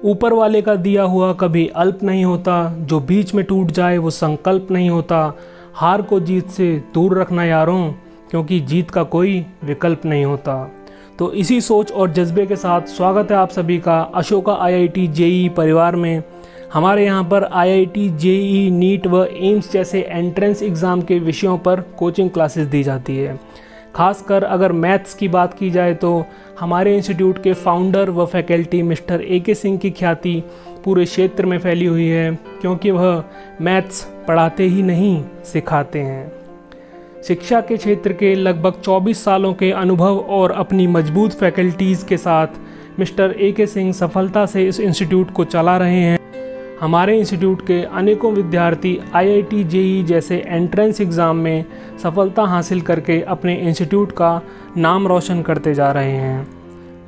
ऊपर वाले का दिया हुआ कभी अल्प नहीं होता, जो बीच में टूट जाए वो संकल्प नहीं होता। हार को जीत से दूर रखना यारों, क्योंकि जीत का कोई विकल्प नहीं होता। तो इसी सोच और जज्बे के साथ स्वागत है आप सभी का अशोका आईआईटी जेईई परिवार में। हमारे यहाँ पर आईआईटी जेईई नीट व एम्स जैसे एंट्रेंस एग्ज़ाम के विषयों पर कोचिंग क्लासेस दी जाती है। खासकर अगर मैथ्स की बात की जाए तो हमारे इंस्टीट्यूट के फाउंडर व फैकल्टी मिस्टर AK सिंह की ख्याति पूरे क्षेत्र में फैली हुई है, क्योंकि वह मैथ्स पढ़ाते ही नहीं सिखाते हैं। शिक्षा के क्षेत्र के लगभग 24 सालों के अनुभव और अपनी मजबूत फैकल्टीज़ के साथ मिस्टर AK सिंह सफलता से इस इंस्टीट्यूट को चला रहे हैं। हमारे इंस्टीट्यूट के अनेकों विद्यार्थी आईआईटी जेईई जैसे एंट्रेंस एग्ज़ाम में सफलता हासिल करके अपने इंस्टीट्यूट का नाम रोशन करते जा रहे हैं।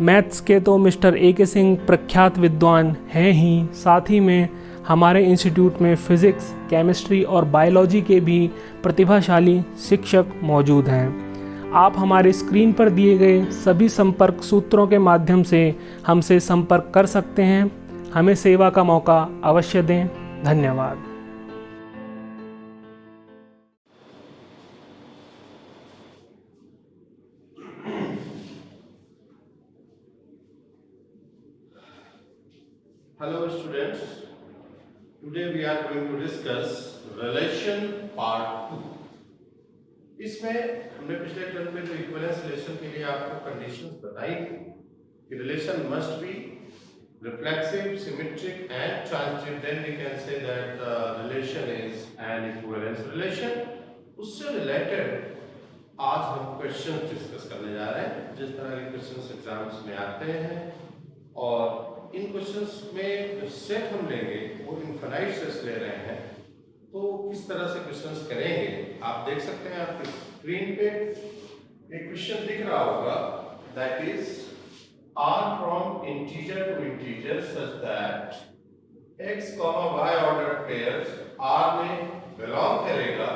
मैथ्स के तो मिस्टर AK सिंह प्रख्यात विद्वान हैं ही, साथ ही में हमारे इंस्टीट्यूट में फ़िज़िक्स, केमिस्ट्री और बायोलॉजी के भी प्रतिभाशाली शिक्षक मौजूद हैं। आप हमारे स्क्रीन पर दिए गए सभी संपर्क सूत्रों के माध्यम से हमसे संपर्क कर सकते हैं। हमें सेवा का मौका अवश्य दें। धन्यवाद। Hello students, today we are going to discuss relation part 2। इसमें हमने पिछले टर्म में जो इक्विवेलेंस रिलेशन के लिए आपको कंडीशंस बताई थी कि relation must be reflexive, symmetric and transitive, then we can say that the relation is an equivalence relation। उससे रिलेटेड आज हम क्वेश्चन डिस्कस करने जा रहे हैं, जिस तरह के क्वेश्चंस एग्जाम्स में आते हैं, और इन क्वेश्चंस में जो सेट हम लेंगे वो इनफाइनाइट सेट्स ले रहे हैं। तो किस तरह से क्वेश्चंस करेंगे आप देख सकते हैं। आपकी स्क्रीन पे एक क्वेश्चन दिख रहा होगा, that is R from integer to integer such that x, y ordered pairs R में belong करेगा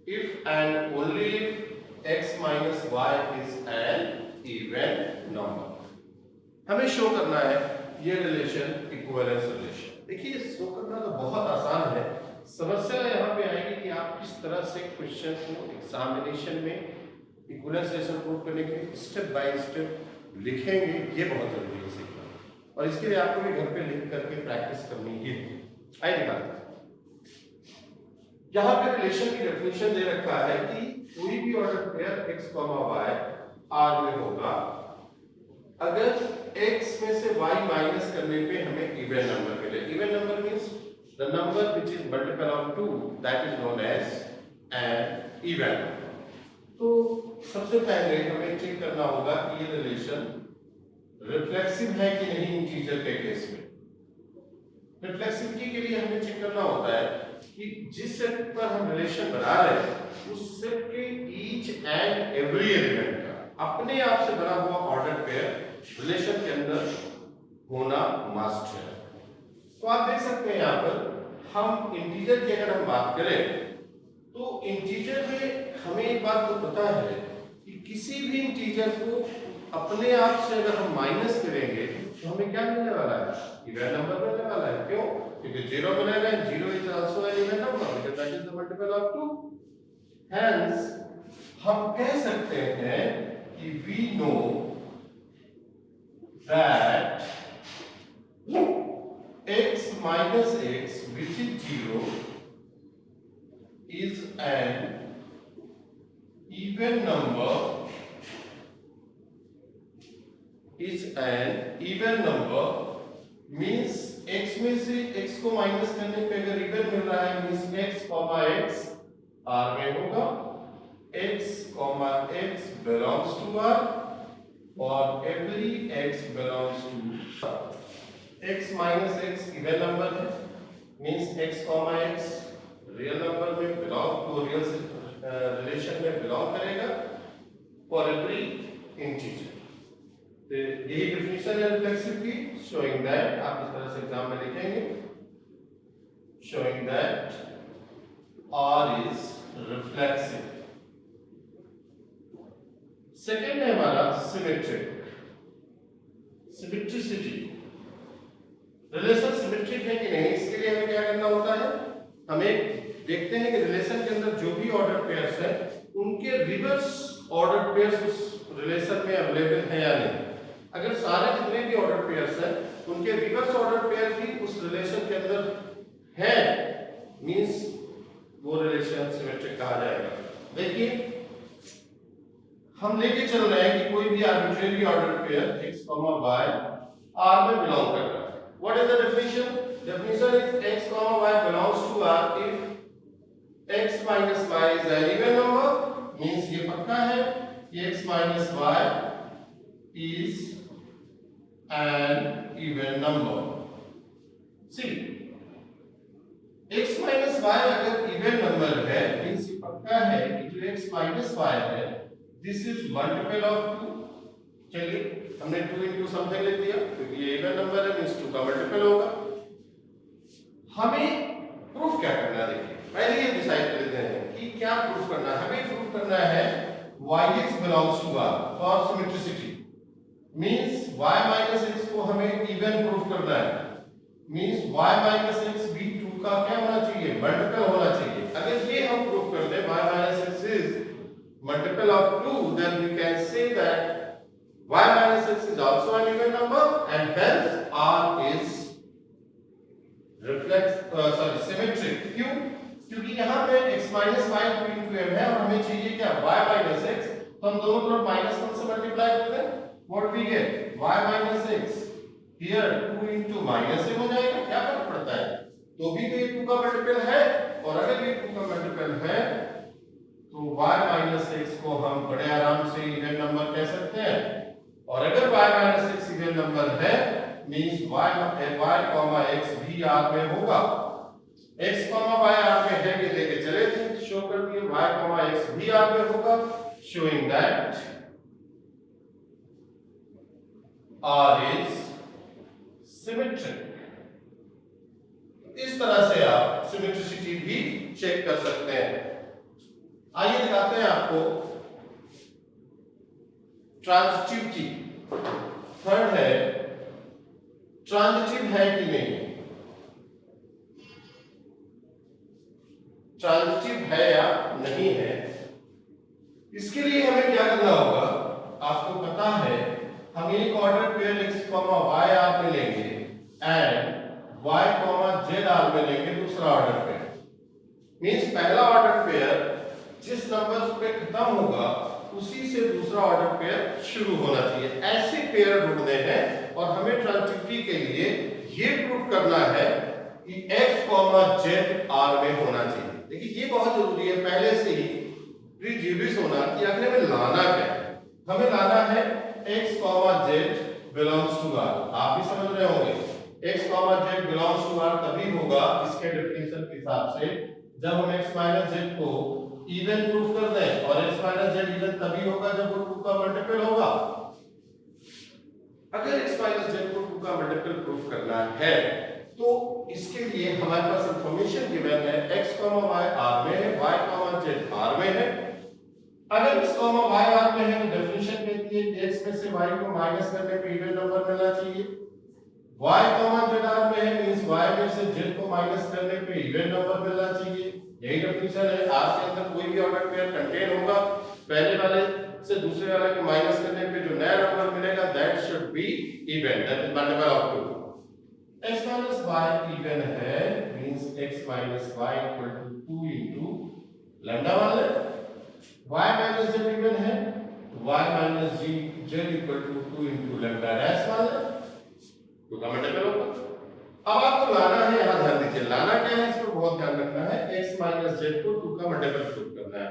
if and only if x minus y is an even number। हमें शो करना है ये रिलेशन इक्विवेलेंस रिलेशन। देखिए शो करना तो बहुत आसान है, समस्या यहाँ पे आएगी कि आप किस तरह से क्वेश्चन को एग्जामिनेशन में इक्विवेलेंस रिलेशन प्रूव करने के लिए स्टेप बाय स्टेप लिखेंगे, ये बहुत जरूरी है सीखना, और इसके लिए आपको भी घर पे लिख करके प्रैक्टिस करनी है। आइए दिखाते हैं। यहाँ पे रिलेशन की डेफिनेशन दे रखा है कि कोई भी order pair x, y R में होगा अगर x में से y माइनस करने पे हमें इवन नंबर मिले। Even number means the number which is multiple of 2, that is known as an even number. तो सबसे पहले हमें चेक करना होगा कि ये रिलेशन रिफ्लेक्सिव है कि नहीं इंटीजर के केस में। रिफ्लेक्सिविटी के लिए हमें चेक करना होता है कि जिस सेट पर हम रिलेशन बना रहे हैं उस सेट के ईच एंड एवरी एलिमेंट का अपने आप से बना हुआ ऑर्डर पेयर रिलेशन के अंदर होना मस्ट है। तो आप देख सकते हैं यहाँ पर हम इंटीजर की अगर हम बात करें तो इंटीजर में हमें एक बात तो पता है कि किसी भी इंटीजर को अपने आप से अगर हम माइनस करेंगे तो हमें क्या मिलने वाला है, इवन नंबर मिलने वाला है। क्यों? क्योंकि 0 मिलेगा, 0 is also an even number because that is the multiple of 2। Hence हम कह सकते हैं कि we know that x minus x which is 0 is an even number, means x में से x को माइनस करने पे अगर इवन मिल रहा है मींस x, x R में होगा, x, x belongs to R और every x belongs to R। x minus x even number है means x, x real number में बिलोंग टू रियल रिलेशन में बिलोंग करेगा फॉर एवरी इंटीजर। तो यही definition है रिफ्लेक्सिव की, शोइंग दैट आप इस तरह से एग्जाम में लिखेंगे, showing that R is reflexive. Second है हमारा सिमेट्रिक, सिमेट्रिसिटी। रिलेशन सिमेट्रिक है कि नहीं, इसके लिए हमें क्या करना होता है, हमें देखते हैं कि रिलेशन के अंदर जो भी ऑर्डर पेयर्स हैं उनके रिवर्स ऑर्डर पेयर्स उस रिलेशन में अवेलेबल है या नहीं। अगर सारे जितने भी ऑर्डर पेयर्स हैं उनके रिवर्स ऑर्डर पेयर भी उस रिलेशन के अंदर है, मींस वो रिलेशन सिमेट्रिक कहा जाएगा। देखिए हम लेके चल रहे हैं कि कोई भी arbitrary order pair x, y R में बिलोंग कर रहा है। What is the definition? Definition is x, y belongs to R if x minus y is an even number, means ये पक्का है कि x minus y is an even number। See, x minus y अगर even number है means ये पक्का है कि जो x minus y है दिस इज मल्टीपल ऑफ 2। चलिए हमने 2 into समथिंग लिख दिया क्योंकि ये इवन नंबर है मींस 2 का मल्टीपल होगा। हमें प्रूफ क्या करना है, देखिए पहले ये डिसाइड कर लेते हैं कि क्या प्रूफ करना है। हमें प्रूफ करना है yx belongs to R for symmetricity, means y minus x को हमें इवन प्रूफ करना है, मींस y minus x भी 2 का क्या होना चाहिए, मल्टीपल होना चाहिए। अगर ये हम प्रूफ कर दें y minus x is multiple of 2, then we can say that y minus x is also an even number and hence R is symmetric। क्यों? क्योंकि यहाँ पे x minus y 2 into m है और हमें चाहिए क्या, y minus x, तो हम दोनों तरफ -1 से मल्टीप्लाई कर दें, what we get y minus x here 2 into -m हो जाएगा, क्या फर्क पड़ता है, तो भी तो ये 2 का मल्टीपल है, और अगर ये 2 का मल्टीपल है तो y minus x को हम बड़े आराम से इवन नंबर कह सकते हैं, और अगर y minus x even number है मींस y x भी R में होगा। x, y R में है कि लेके चले थे, शो कर दिए y, x भी R में होगा, showing that R is symmetric। इस तरह से आप सिमेट्रिसिटी भी चेक कर सकते हैं। आइए दिखाते हैं आपको ट्रांजिटिव की। थर्ड है ट्रांजिटिव है कि नहीं, ट्रांजिटिव है या नहीं है। इसके लिए हमें क्या करना होगा, आपको पता है हम एक order pair x, y R में लेंगे एंड y, z R में लेंगे दूसरा ऑर्डर पेयर, मींस पहला ऑर्डर पेयर जिस नंबर पे खत्म होगा उसी से दूसरा ऑर्डर पेयर शुरू होना चाहिए। ऐसे पेयर ढूंढने हैं और हमें ट्रांजिटिविटी के लिए ये प्रूफ करना है कि x, z R में होना चाहिए। देखिए ये बहुत जरूरी है, पहले से ही प्रीजुडिस होना कि आखिर हमें लाना क्या है। हमें लाना है x, z belongs to R। आप भी समझ रहे होंगे x, z belongs to R तभी होगा इसके डेफिनेशन के हिसाब से जब हम x z को इवन प्रूफ कर दें, और x z इवन तभी होगा जब वो 2 का मल्टीपल होगा। अगर x z को 2 का मल्टीपल प्रूफ करना है तो इसके लिए हमारे पास इंफॉर्मेशन गिवन है x, y R में है, y, z R में है। अगर x, y R में है तो डेफिनेशन कहती है कि x में से y को माइनस करने पे इवन नंबर मिलना चाहिए। y, z R में है मींस y में से z को माइनस करने पे इवन नंबर मिलना चाहिए। यही डेफिनेशन है। R के अंदर कोई भी ऑर्डर पेयर कंटेन होगा, पहले वाले से दूसरे वाले को माइनस करने पे जो नया नंबर मिलेगा that should be even, that is multiple of 2। x minus y even है means x minus y equal to 2 into lambda मान ले। y minus z इवन है y minus z equal to 2 into lambda dash मान ले, तो का multiple होगा। अब आपको लाना है, यहां ध्यान दीजिए लाना क्या है, इस पर बहुत ध्यान रखना है। x minus z को 2 का मल्टीपल प्रूव करना है।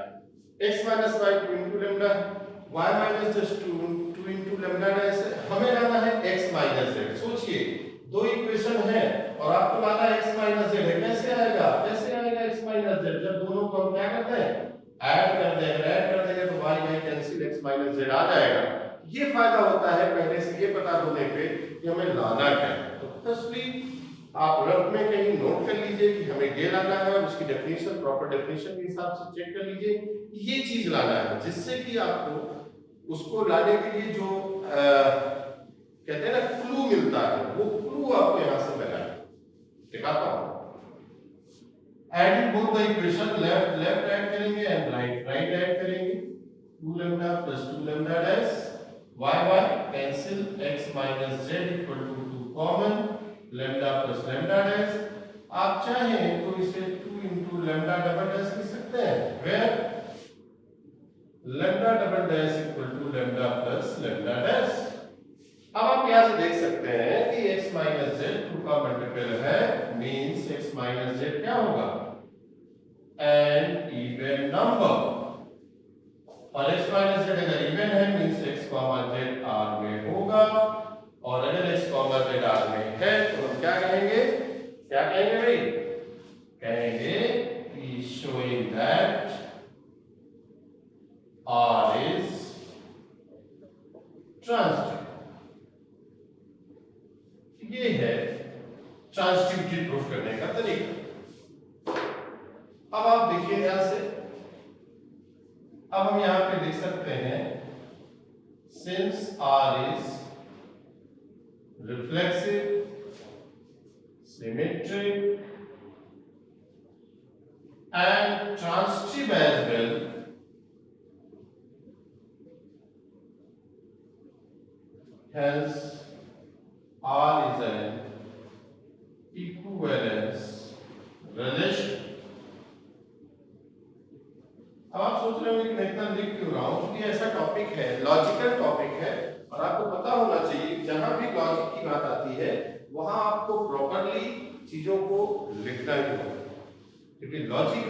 x minus y 2 into lambda, y minus z 2 into lambda dash, हमें लाना है x minus z। सोचिए दो इक्वेशन है और आपको लाना x minus z है, कैसे आएगा, x minus z, जब दोनों को हम क्या करते हैं ऐड कर देंगे, ऐड कर देंगे तो y cancel x minus z आ जाएगा। ये फायदा होता है पहले से ये पता होने पे कि हमें लाना क्या है। तो फर्स्टली आप रफ में कहीं नोट कर लीजिए कि हमें ये लाना है और उसकी डेफिनेशन प्रॉपर डेफिनेशन के हिसाब से चेक कर लीजिए, ये चीज लाना है जिससे कि आपको उसको लाने के लिए जो कहते हैं ना क्लू मिलता है, वो क्लू आपको यहाँ से मिला है। दिखाता हूं। Adding both the equation, left left add करेंगे एंड राइट राइट ऐड करेंगे। 2 lambda plus 2 lambda dash y cancel, x minus z equal to 2 common, lambda plus lambda dash. आप चाहें तो इसे 2 इंटू लैम्डा डबल डैश लिख सकते हैं, where lambda double dash equal to lambda plus lambda dash. अब आप यहां से देख सकते हैं कि x माइनस z 2 का मल्टीपल है, मींस x माइनस z क्या होगा, एन इवन नंबर। और x माइनस z अगर इवन है means x comma z R में होगा, और अगर x कॉमा z R में है तो हम क्या कहेंगे, क्या कहेंगे भाई, कहेंगे कि showing that R is transitive. ये है ट्रांजिटिविटी प्रूफ करने का तरीका। अब आप देखिए ध्यान से, अब हम यहां पे लिख सकते हैं since R is reflexive, symmetric and transitive as well, hence R is an equivalence relation। अब आप सोच रहे होंगे कि मैं इतना लिख क्यों रहा हूं, क्योंकि ऐसा टॉपिक है, लॉजिकल टॉपिक है, और आपको पता होना चाहिए जहां भी लॉजिक की बात आती है वहां आपको प्रॉपर्ली चीजों को लिखना ही होगा। क्योंकि लॉजिक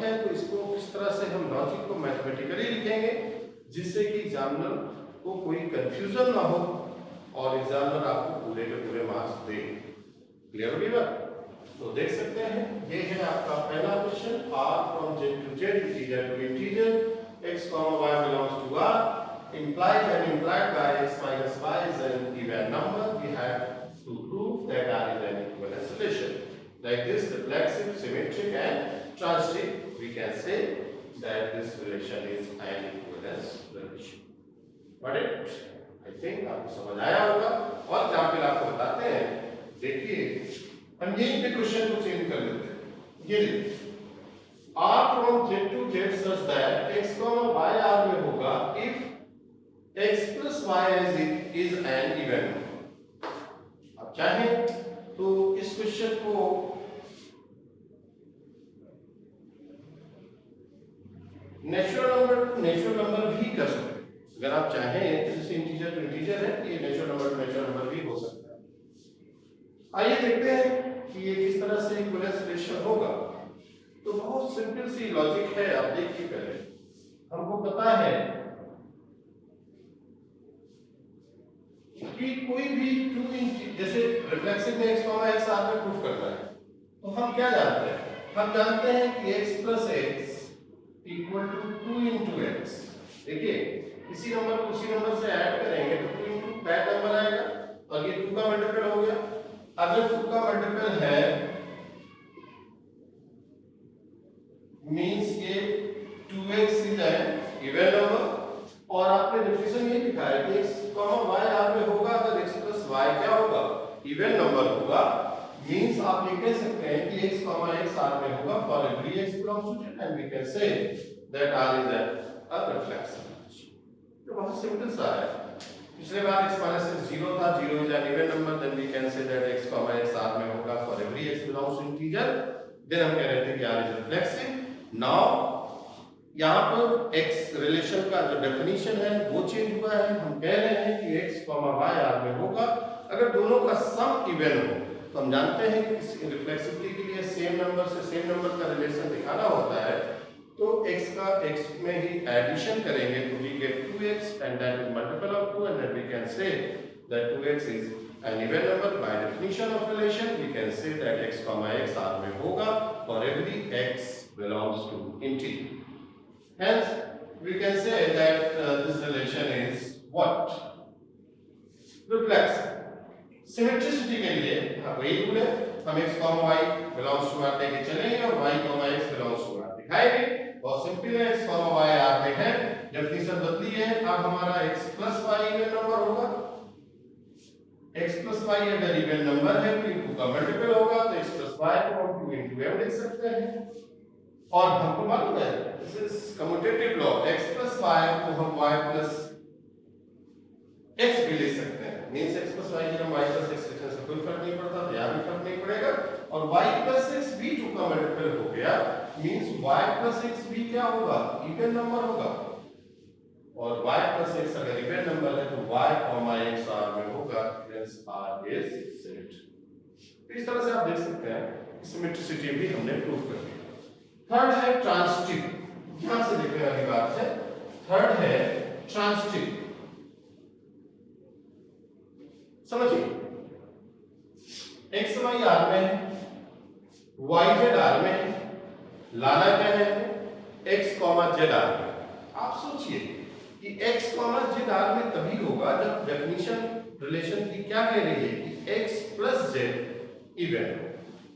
है तो इसको किस तरह से हम लॉजिक को मैथमेटिकली लिखेंगे जिससे कि एग्जामिनर को कोई कंफ्यूजन ना हो और एग्जामिनर आपको पूरे के पूरे मार्क्स दे। क्लियर होगी बात? तो देख सकते हैं ये है आपका पहला question, r from z to z, integer to integer, x comma y belongs to r, implied and implied by x minus y is an even number. We have to prove that r is an equivalence relation. Like this, reflexive, symmetric and transitive, we can say that this relation is an equivalence relation. Got it? I think आपको समझ आया होगा। और example आपको बताते हैं, देखिए हम यही पे क्वेश्चन को चेंज कर लेते हैं। ये देखिए r from z to z such that x y r में होगा if x plus y is an even number। आप चाहें तो इस क्वेश्चन को नेचुरल नंबर भी कर सकते हैं। अगर आप चाहें, जैसे इंटीजर टू इंटीजर है, ये नेचुरल नंबर भी हो सकता है। आइए देखते हैं कि ये किस तरह से इक्विवेलेंस रिलेशन होगा। तो बहुत सिंपल सी लॉजिक है, आप देखिए पहले हमको पता है कि कोई भी जैसे रिफ्लेक्सिव में x x r में प्रूफ करना है तो हम क्या जानते हैं, हम जानते हैं कि x plus x equal to 2 into x। देखिए इसी नंबर को उसी नंबर से ऐड करेंगे तो 2 into दैट नंबर आएगा, और ये 2 का मल्टीपल हो गया। अगर 2 का मल्टीपल है मींस ये 2x is an even number, और आपने डेफिनेशन ये लिखा है कि x y r में होगा अगर x plus y क्या होगा, इवन नंबर होगा, मींस आप ये कह सकते हैं कि x r में होगा for every x belongs to z, and we can say that r is a reflexive। तो बहुत सिंपल सा है। पिछले बार x x 0 था, 0 is an even number, then we can say that x r में होगा for every x belongs to integer. Then हम कह रहे थे कि r इज रिफ्लेक्सिव। नाउ यहाँ पर x रिलेशन का जो डेफिनेशन है वो चेंज हुआ है। हम कह रहे हैं कि x y r में होगा अगर दोनों का सम इवन हो। तो हम जानते हैं कि किसी रिफ्लेक्सिविटी के लिए सेम नंबर से सेम नंबर का रिलेशन दिखाना होता है, तो x का x में ही एडिशन करेंगे तो we get 2x and that is multiple of 2, and then we can say that 2x is an even number. By definition of relation we can say that x r में होगा for every x belongs to integer। Hence, we can say that this relation is what? Reflexive। Symmetricity के लिए वही rule है, हम x y belongs to r लेके चलेंगे और y x belongs to r दिखाएंगे। बहुत सिंपल है, x y r में है, डेफिनेशन बदली है, अब हमारा x plus y even number होगा। x plus y अगर इवन नंबर है तो 2 का मल्टीपल होगा, तो x y को हम 2 into m लिख सकते हैं। और हमको मालूम है this is commutative law, x plus y को हम y plus x भी लिख सकते हैं। मींस x plus y की हम y plus x लिखने से कोई फर्क नहीं पड़ता, तो यहाँ भी फर्क नहीं पड़ेगा। और y plus x भी 2 का मल्टीपल हो गया, मींस y plus x भी क्या होगा, इवन नंबर होगा। और y plus x अगर इवन नंबर है तो y, x r में होगा, hence r is z। इस तरह से आप देख सकते हैं सिमेट्रिसिटी भी हमने प्रूव कर दी। थर्ड है ट्रांसिटिव, ध्यान से देखने वाली बात है। थर्ड है ट्रांसिटिव, समझिए x y r में है, y z r में है, लाना क्या है x z r में। आप सोचिए कि x z r में तभी होगा जब डेफिनेशन रिलेशन की क्या कह रही है कि x plus z even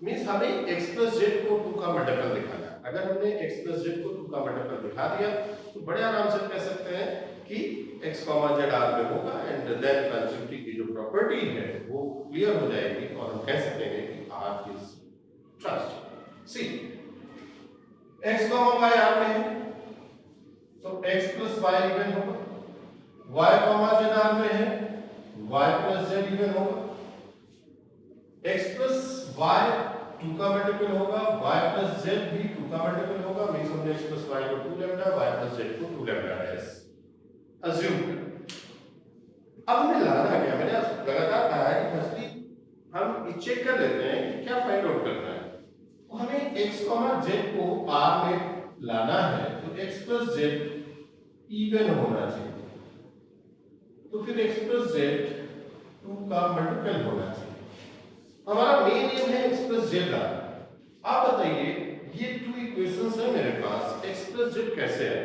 means हमें x plus z को 2 का मल्टीपल दिखाना है। अगर हमने x plus z को 2 का मल्टीपल दिखा दिया तो बड़े आराम से कह सकते हैं कि x z r में होगा एंड देन ट्रांसिटिविटी की जो प्रॉपर्टी है वो क्लियर हो जाएगी और हम कह सकेंगे कि r is transitive. See x y r में है तो x plus y इवन होगा, y z r में है y plus z इवन होगा, x plus y 2 का मल्टीपल होगा, y plus z भी 2 का मल्टीपल होगा, मींस हमने x plus y को 2 लैम्डा, y plus z को 2 लैम्डा डैश अज्यूम कर। अब हमें लाना क्या, मैंने लगातार कहा है कि फर्स्टली हम ये चेक कर लेते हैं कि क्या फाइंड आउट करना है। तो हमें x z को r में लाना है तो x plus z इवन होना चाहिए, तो फिर x plus z 2 का मल्टीपल होना चाहिए। हमारा मेन एम है x plus z का। आप बताइए ये 2 इक्वेशंस है मेरे पास, x plus z कैसे है,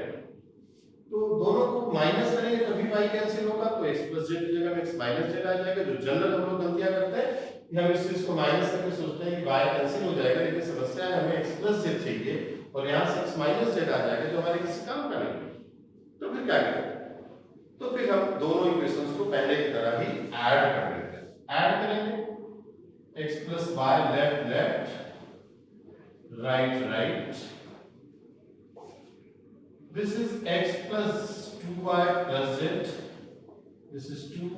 तो दोनों को माइनस करेंगे तभी y कैंसिल होगा, तो x plus z की जगह में x minus z आ जाएगा। जो जनरल हम लोग गलतियां करते हैं कि हम इस चीज को माइनस करके सोचते हैं कि y कैंसिल हो जाएगा, लेकिन समस्या है हमें x plus z चाहिए और यहाँ से x minus z आ जाएगा जो हमारे किसी काम का नहीं। तो फिर क्या करें, तो फिर हम दोनों इक्वेशंस को पहले की तरह ही ऐड कर लेते हैं। ऐड करेंगे x plus y left left right right, this is x plus 2y plus z, this is 2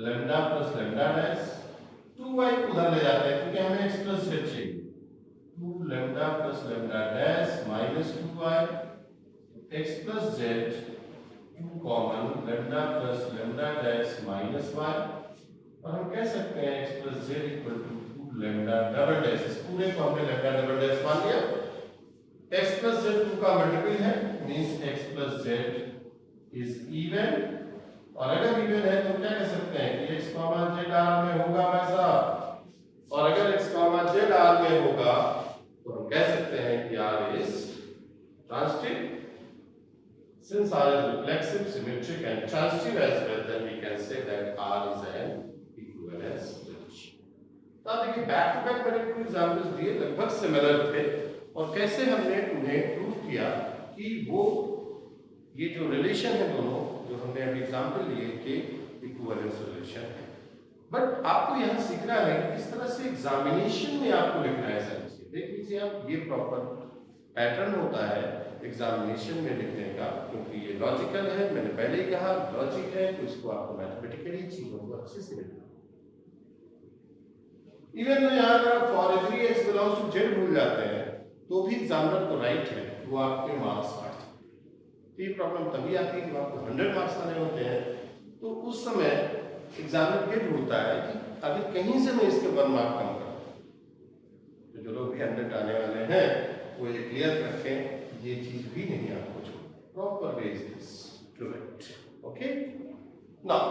lambda plus lambda dash, 2y उधर ले जाते हैं क्योंकि हमें x plus z चाहिए, 2 lambda plus lambda dash minus 2y, x plus z 2 common lambda plus lambda dash minus y, और हम कह सकते हैं x plus z equal to 2 lambda double dash। इस पूरे को हमने lambda double dash मान लिया। x plus z 2 का मल्टीपल है means x plus z is even, और अगर इवन है तो क्या कह सकते हैं कि x z r में होगा भाई साहब, और अगर x z r में होगा तो हम कह सकते हैं कि r is transitive. Since r is reflexive, symmetric and transitive as well, then we can say that r is an equivalence relation। तो आप देखिए बैक टू बैक मैंने 2 एग्जांपल्स दिए, लगभग सिमिलर थे, और कैसे हमने उन्हें प्रूव किया कि वो ये जो रिलेशन है दोनों जो हमने अभी एग्जांपल लिए कि इक्विवेलेंस रिलेशन है। बट आपको यहाँ सीखना है कि किस तरह से एग्जामिनेशन में आपको लिखना है सारी चीजें। देख लीजिए आप, ये प्रॉपर पैटर्न होता है एग्जामिनेशन में लिखने का, क्योंकि ये लॉजिकल है, मैंने पहले ही कहा लॉजिक है, तो इसको आपको मैथमेटिकली चीजों को अच्छे से लिखना। इवन तो यहाँ अगर आप for every x belongs to z भूल जाते हैं तो भी एग्जामिनर को राइट है, वो आपके मार्क्स आए। तो ये प्रॉब्लम तभी आती है कि आपको 100 मार्क्स आने होते हैं, तो उस समय एग्जामिनर ये ढूंढता है कि अगर कहीं से मैं इसके 1 मार्क कम करूं, तो जो लोग भी 100 आने वाले हैं वो ये क्लियर रखें, ये चीज भी नहीं आपको छोड़ना, proper way is this to it. Okay, now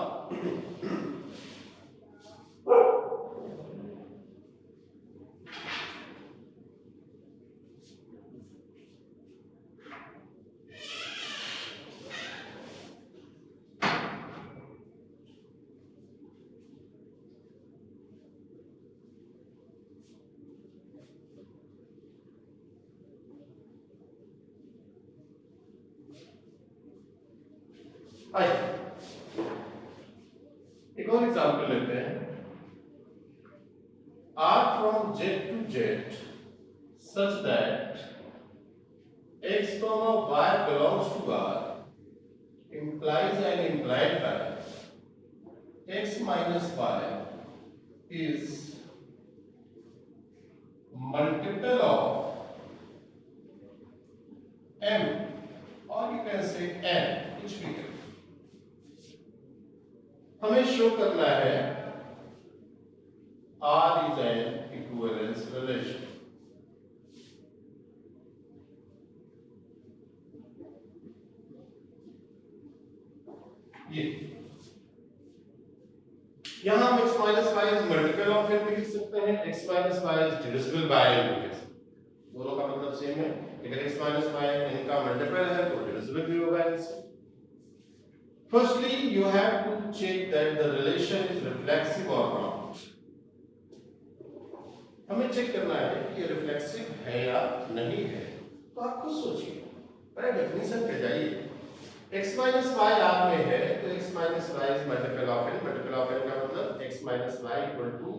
आइए एक और एग्जाम्पल लेते हैं। R from Z to Z such that x comma y belongs to R implies and implied by x minus y is multiple of m or you can say n, कुछ भी करें। हमें show करना है R is an equivalence relation। ये यहां हम x minus y is multiple of n भी लिख सकते हैं, x minus y is divisible by n भी लिख सकते हैं। दोनों का मतलब सेम है। अगर x minus y n का मल्टीपल है तो divisible भी होगा n से। Firstly, you have to check that the relation is reflexive or not। हमें चेक करना है कि ये रिफ्लेक्सिव है या नहीं है। तो आप खुद सोचिए, पहले डेफिनेशन पे जाइए। x minus y R में है तो x minus y is multiple of n। multiple of n का मतलब x minus y equal to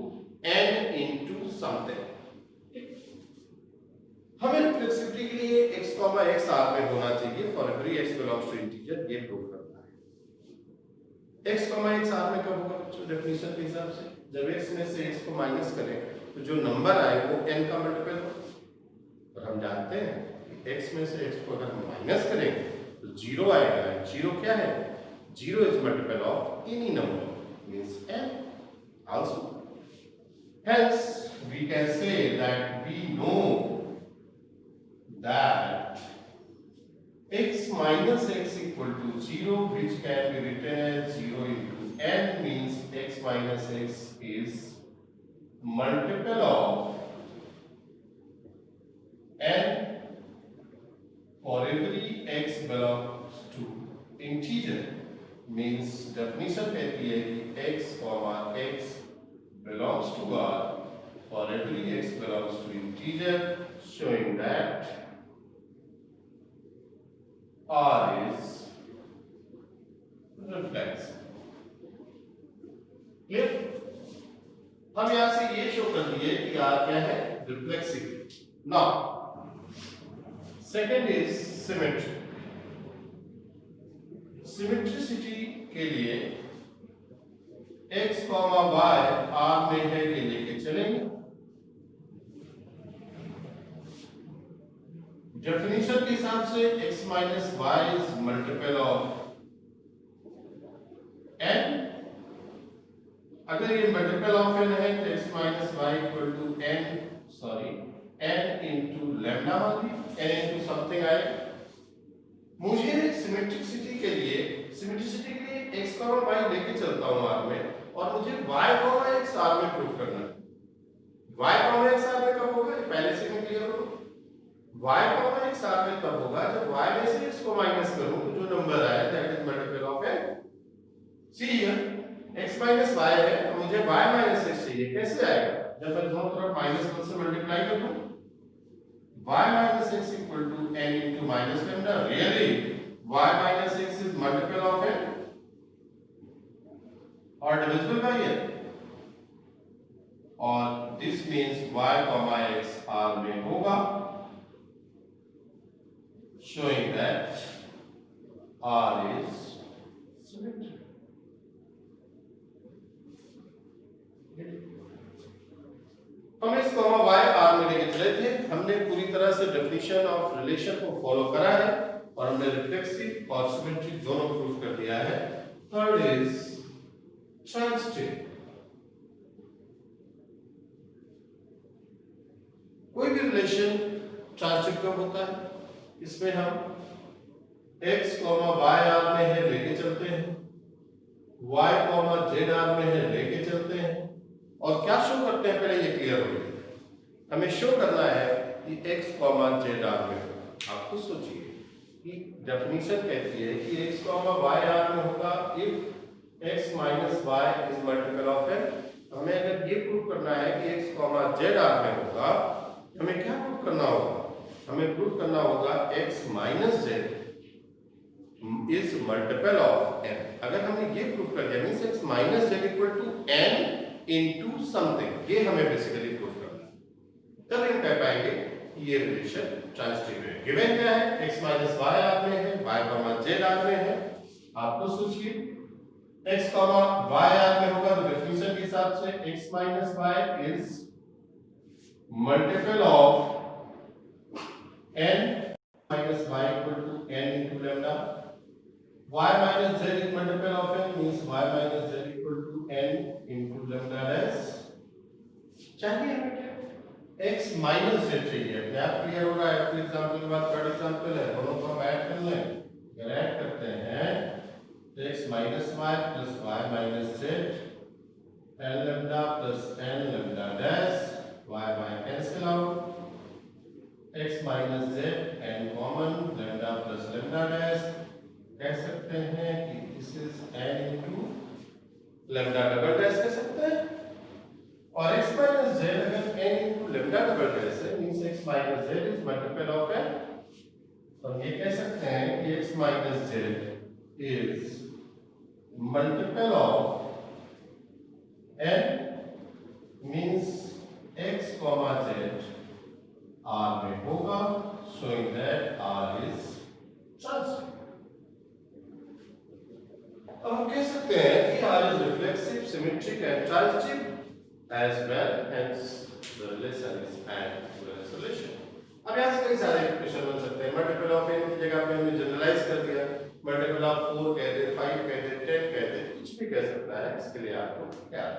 n into something। हमें रिफ्लेक्सिविटी के लिए x x R में होना चाहिए for every x belongs to integer, ये प्रूव करना है। x x R में कब होगा बच्चों? डेफिनेशन के हिसाब से जब x में से x को माइनस करें तो जो नंबर आए वो n का मल्टीपल हो। और हम जानते हैं कि x में से x को अगर माइनस करेंगे तो 0 आएगा। 0 क्या है? 0 is multiple of any number, means n also। Hence we can say that we know that x minus x equal to 0, which can be written as 0 into n, means x minus x is multiple of n for every x belongs to integer, means definition कहती है कि x belongs to R for every x belongs to integer, showing that R is reflexive। Clear? हम यहां से ये show कर दिए कि R क्या है? Reflexive. Now second is symmetry. Symmetricity के लिए x, y R में है ये लेके चलेंगे। डेफिनेशन के हिसाब से x minus y is multiple of n। अगर ये मल्टीपल ऑफ n है तो x minus y equal to n into lambda वाली n into something आएगा। मुझे सिमेट्रिसिटी के लिए x, y लेके चलता हूं R में और मुझे y, x R में प्रूव करना है। y, x R में कब होगा? पहले से मैं क्लियर करूं। y, x R में तब होगा जब y में से x को माइनस करूं तो जो नंबर आए that is multiple of n। See here x minus y है तो मुझे y minus x चाहिए। कैसे आएगा? जब मैं दोनों तरफ -1 से मल्टीप्लाई कर दूं। y minus x equal to n into minus lambda। Really y minus x is multiple of n or divisible by n, और this means y x R में होगा, showing that R is symmetric। हम इस y R में लेके चले थे। हमने पूरी तरह से डेफिनेशन ऑफ रिलेशन को फॉलो करा है और हमने रिफ्लेक्सिव और सिमेट्रिक दोनों प्रूव कर दिया है। Third is transitive. कोई भी रिलेशन ट्रांजिटिव कब होता है? इसमें हम x, y R में है लेके चलते हैं, y, z R में है लेके चलते हैं और क्या शो करते हैं? पहले ये क्लियर हो गया। हमें शो करना है कि x, z R में। आप खुद सोचिए कि डेफिनेशन कहती है कि x, y R में होगा if x minus y is multiple of n। हमें अगर ये प्रूव करना है कि x, z R में होगा, हमें क्या प्रूव करना होगा? हमें प्रूव करना होगा x minus z is multiple of n। अगर हमने ये प्रूव कर दिया means x minus z equal to n into something, ये हमें बेसिकली प्रूव करना है, तब हम कह पाएंगे ये रिलेशन ट्रांजिटिव है। गिवन क्या है, x माइनस वाई आपने है, y कॉमा z आपने है, आपको सोचिए x कॉमा y आपने होगा तो डेफिनेशन के हिसाब से x minus Y is multiple of n minus y equal to n into lambda. Y minus z is multiple of n means y minus z equal to n into lambda dash. चाहिए हमें क्या? x minus z चाहिए। अपने आप clear होगा। एक example के बाद थर्ड एग्जांपल है, दोनों को हम ऐड कर लें। अगर ऐड करते हैं तो x minus y plus y minus z n lambda plus n lambda dash y cancel out. x minus z n common lambda plus lambda dash कह सकते हैं कि this is n into lambda double dash कह सकते हैं। और x minus z अगर n into lambda double dash है means x minus z is multiple of n, तो हम ये कह सकते हैं कि x minus z is multiple of n means x z R में होगा, showing that R is transitive। अब हम कह सकते हैं कि R is reflexive, symmetric and transitive as well, hence the relation is an equivalence relation। अब यहाँ से कई सारे इक्वेशन बन सकते हैं। मल्टीपल ऑफ n की जगह पे हमने जनरलाइज कर दिया, मल्टीपल ऑफ 4 कह दे, 5 कह दे, 10 कह दे, कुछ भी कह सकता है। इसके लिए आपको क्या